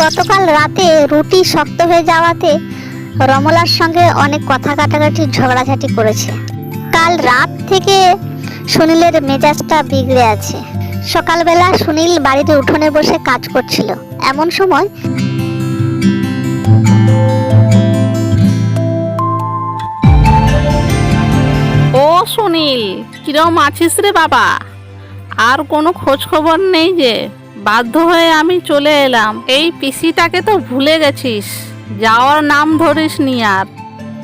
গতকাল রাতে রুটি শক্ত হয়ে যাওয়াতে রমলার সঙ্গে অনেক কথা কাটাকাটি ঝগড়াঝাটি করেছে। কাল রাত থেকে সুনীলের মেজাজটা বিগড়ে আছে। সকালবেলা সুনীল বাড়িতে উঠোনে বসে কাজ করছিল, এমন সময় ও সুনীল, কিরম আছিস রে বাবা? আর কোনো খোঁজ খবর নেই যে? বাধ্য হয়ে আমি চলে এলাম। এই পিসিটাকে তো ভুলে গেছিস, যাওয়ার নাম ধরিস নি আর।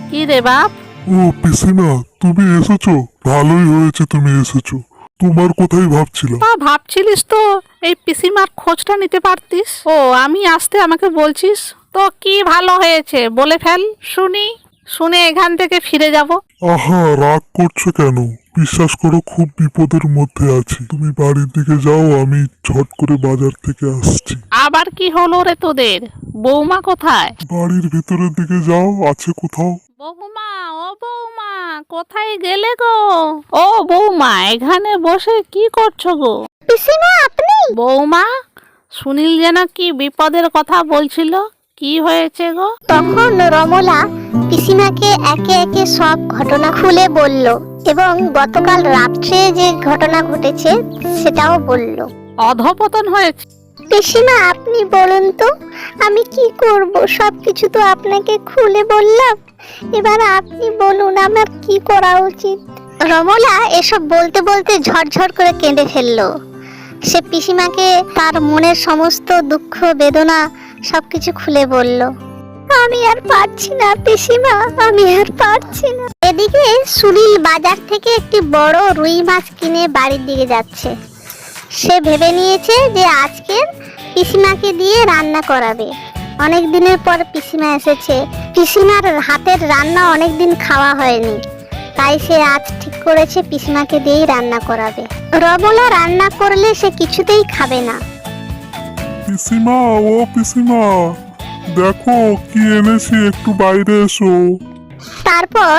কি রে বাপ? ও পিসিমা, তুমি এসেছো? ভালোই হয়েছে তুমি এসেছো। তোমার কথাই ভাবছিলাম। তা ভাবছিলিস তো এই পিসিমার খোঁজটা নিতে পারতিস। ও আমি আসতে আমাকে বলছিস তো কি ভালো হয়েছে বলে ফেল শুনি, শুনে এখান থেকে ফিরে যাব। আহা, রাগ করছো কেন? বিশ্বাস করো, খুব বিপদের মধ্যে আছি। তুমি বাড়ির দিকে যাও, আমি ঝট করে বাজার থেকে আসছি। আবার কি হলো রে তোদের? বৌমা কোথায়? বাড়ির ভিতরের দিকে যাও, আছে কোথাও। বৌমা, ও বৌমা, কোথায় গেলে গো? ও বৌমা, এখানে বসে কি করছো গো? পিসিমা আপনি? বৌমা, সুনীল যেন কি বিপদের কথা বলছিল, কি হয়েছে গো? তখন রমলা পিসিমাকে একে একে সব ঘটনা খুলে বলল এবং গতকাল রাত্রে যে ঘটনা ঘটেছে সেটাও বলল। অধপতন হয়েছে। পিসিমা আপনি বলুন তো, আমি কি করব? সবকিছু তো আপনাকে খুলে বললাম, এবার আপনি বলুন আমার কি করা উচিত। রমলা এসব বলতে বলতে ঝরঝর করে কেঁদে ফেললো। সে পিসিমাকে তার মনের সমস্ত দুঃখ বেদনা সবকিছু খুলে বলল। আমি আর পারছি না পিসিমা, আমি আর পারছি না। এদিকে সুনীল বাজার থেকে একটি বড় রুই মাছ কিনে বাড়ির দিকে যাচ্ছে। সে ভেবে নিয়েছে যে আজকে পিসিমাকে দিয়ে রান্না করাবে। অনেক দিনের পর পিসিমা এসেছে, পিসিমার হাতের রান্না অনেক দিন খাওয়া হয়নি, তাই সে আজ ঠিক করেছে পিসিমাকে দিয়েই রান্না করাবে। রমলা রান্না করলে সে কিছুতেই খাবে না। পিসিমা, ও পিসিমা, দেখো কি এনেছি, একটু বাইরে এসো। তারপর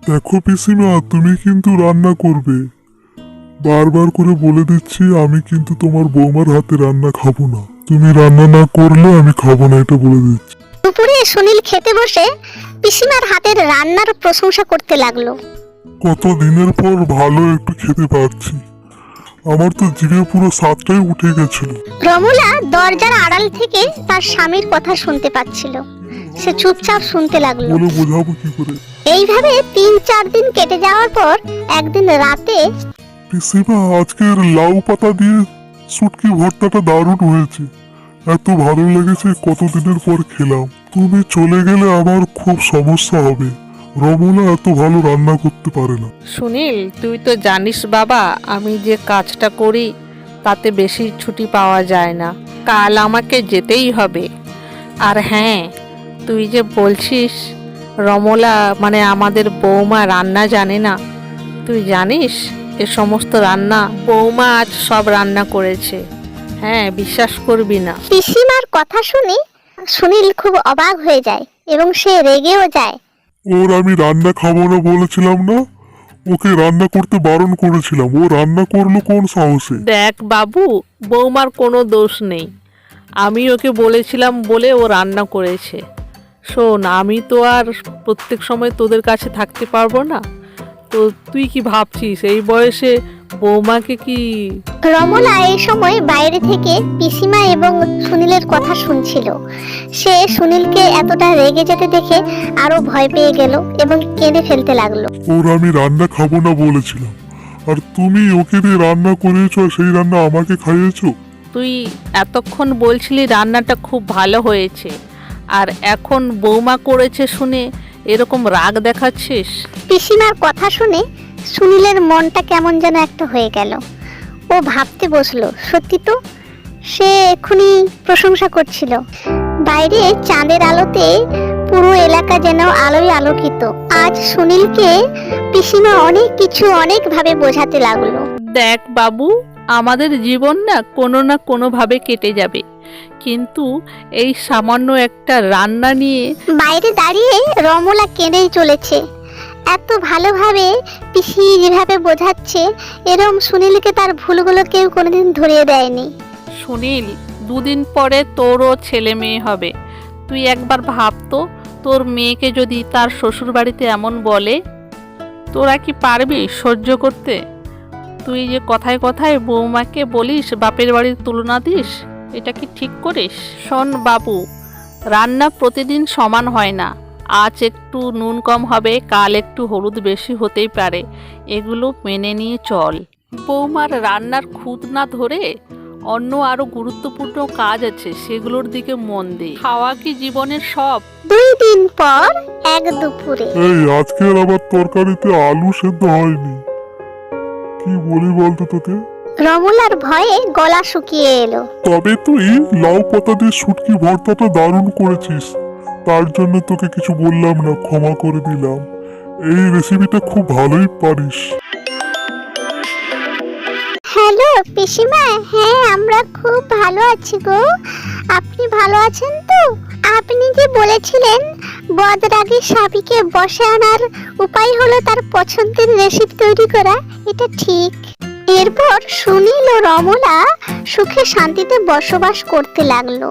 দেখো পিসিমা, তুমি কিন্তু রান্না করবে। বারবার করে বলে দিচ্ছি, আমি কিন্তু তোমার বৌমার হাতে রান্না খাবো না। তুমি রান্না না করলে আমি খাবো না, এটা বলে দিচ্ছি। দুপুরে সুনীল খেতে বসে পিসিমার হাতের রান্নার প্রশংসা করতে লাগলো। কত দিনের পর ভালো একটু খেতে পারছি। আমার তো জিভে পুরো স্বাদটাই উঠে গেছিল। রমলা দরজার আড়াল থেকে তার স্বামীর কথা শুনতে পাচ্ছিল। সে চুপচাপ শুনতে লাগলো। বলে বোঝাবো কি করে? এইভাবে 3-4 দিন কেটে যাওয়ার পর একদিন রাতে পিসিমা, আজকের লাউ পাতা দিয়ে শুটকি ভর্তাটা দারুণ হয়েছে। এত ভালো লেগেছে, কতদিনের পর খেলাম। তুমি চলে গেলে আমার খুব সমস্যা হবে। রমলা এত ভালো রান্না করতে পারে না। সুনীল, তুই তো জানিস বাবা, আমি যে কাজটা করি তাতে বেশি ছুটি পাওয়া যায় না। কাল আমাকে যেতেই হবে। আর হ্যাঁ, তুই যে বলছিস রমলা মানে আমাদের বৌমা রান্না জানে না, তুই জানিস এ সমস্ত রান্না বৌমা আজ সব রান্না করেছে। হ্যাঁ, বিশ্বাস করবি না। পিসিমার কথা শুনে সুনীল খুব অবাক হয়ে যায় এবং সে রেগেও যায়। ওর আমি রান্না খাবো না বলেছিলাম না? ওকে রান্না করতে বারণ করেছিলাম, ও রান্না করলো কোন সাহসে? দেখ বাবু, বৌমার কোনো দোষ নেই। আমি ওকে বলেছিলাম বলে ও রান্না করেছে। শোন, আমি তো আর প্রত্যেক সময় তোদের কাছে থাকতে পারবো না। তো তুই কি ভাবছিস এই বয়সে বৌমাকে কি? রমলা এই সময় বাইরে থেকে পিসিমা এবং সুনীলের কথা শুনছিল। সে সুনীলকে এতটা রেগে যেতে দেখে আরো ভয় পেয়ে গেল এবং কেঁদে ফেলতে লাগলো। ওর আমি রান্না খাবো না বলেছিলাম, আর তুমি ওকে দিয়ে রান্না করিয়েছো, আর সেই রান্না আমাকে খাইয়েছো। তুই এতক্ষণ বলছিলি রান্নাটা খুব ভালো হয়েছে, আর এখন বৌমা করেছে শুনে এরকম রাগ দেখাচ্ছিস? পিসিমার কথা শুনে সুনীলের মনটা কেমন যেন একটা হয়ে গেল। ও ভাবতে বসলো, সত্যি তো, সে এক্ষুনি প্রশংসা করছিল। বাইরে চাঁদের আলোতে পুরো এলাকা যেন আলোয় আলোকিত। আজ সুনীলকে পিসিমা অনেক কিছু অনেকভাবে বোঝাতে লাগলো। দেখ বাবু, আমাদের জীবন না কোনোভাবে কেটে যাবে, কিন্তু এই সামান্য একটা রান্না নিয়ে। বাইরে দাঁড়িয়ে রমলা কেঁদেই চলেছে। এত ভালোভাবে পিসি যেভাবে বোঝাচ্ছে, এরম সুনীলকে তার ভুলগুলো কেউ কোনোদিন ধরিয়ে দেয়নি। সুনীল, দুদিন পরে তোরও ছেলে মেয়ে হবে। তুই একবার ভাবতো, তোর মেয়েকে যদি তার শ্বশুর বাড়িতে এমন বলে, তোরা কি পারবি সহ্য করতে? তুই যে কথায় কথায় বৌমাকে বলিস বাপের বাড়ির তুলনা দিস, এটা কি ঠিক করিস? শোন বাবু, রান্না প্রতিদিন সমান হয় না। আজ একটু নুন কম হবে, কাল একটু হলুদ বেশি হতেই পারে। এগুলো মেনে নিয়ে চল। বৌমার রান্নার খুঁত না ধরে অন্য আরো গুরুত্বপূর্ণ কাজ আছে, সেগুলোর দিকে মন দে। খাওয়া কি জীবনের সব? 2 দিন পর এক দুপুরে। এই আজকের আবার তরকারিতে আলু সেদ্ধ হয়নি, কি বলি বলতো তোকে? রমলার ভয়ে গলা শুকিয়ে এলো। তবে তুই লাউ পাতা দিয়ে শুটকি ভর্তাটা দারুণ করেছিস, তার জন্য তোকে কিছু বললাম না, ক্ষমা করে দিলাম। এই রেসিপিটা খুব ভালোই পারিস। হ্যালো পিসিমা, হ্যাঁ আমরা খুব ভালো আছি গো। আপনি ভালো আছেন তো? আপনি যে বলেছিলেন বদরাগী স্বামীকে বশে আনার উপায় হলো তার পছন্দের রেসিপি তৈরি করা, এটা ঠিক। এরপর সুনীল ও রমলা সুখে শান্তিতে বসবাস করতে লাগলো।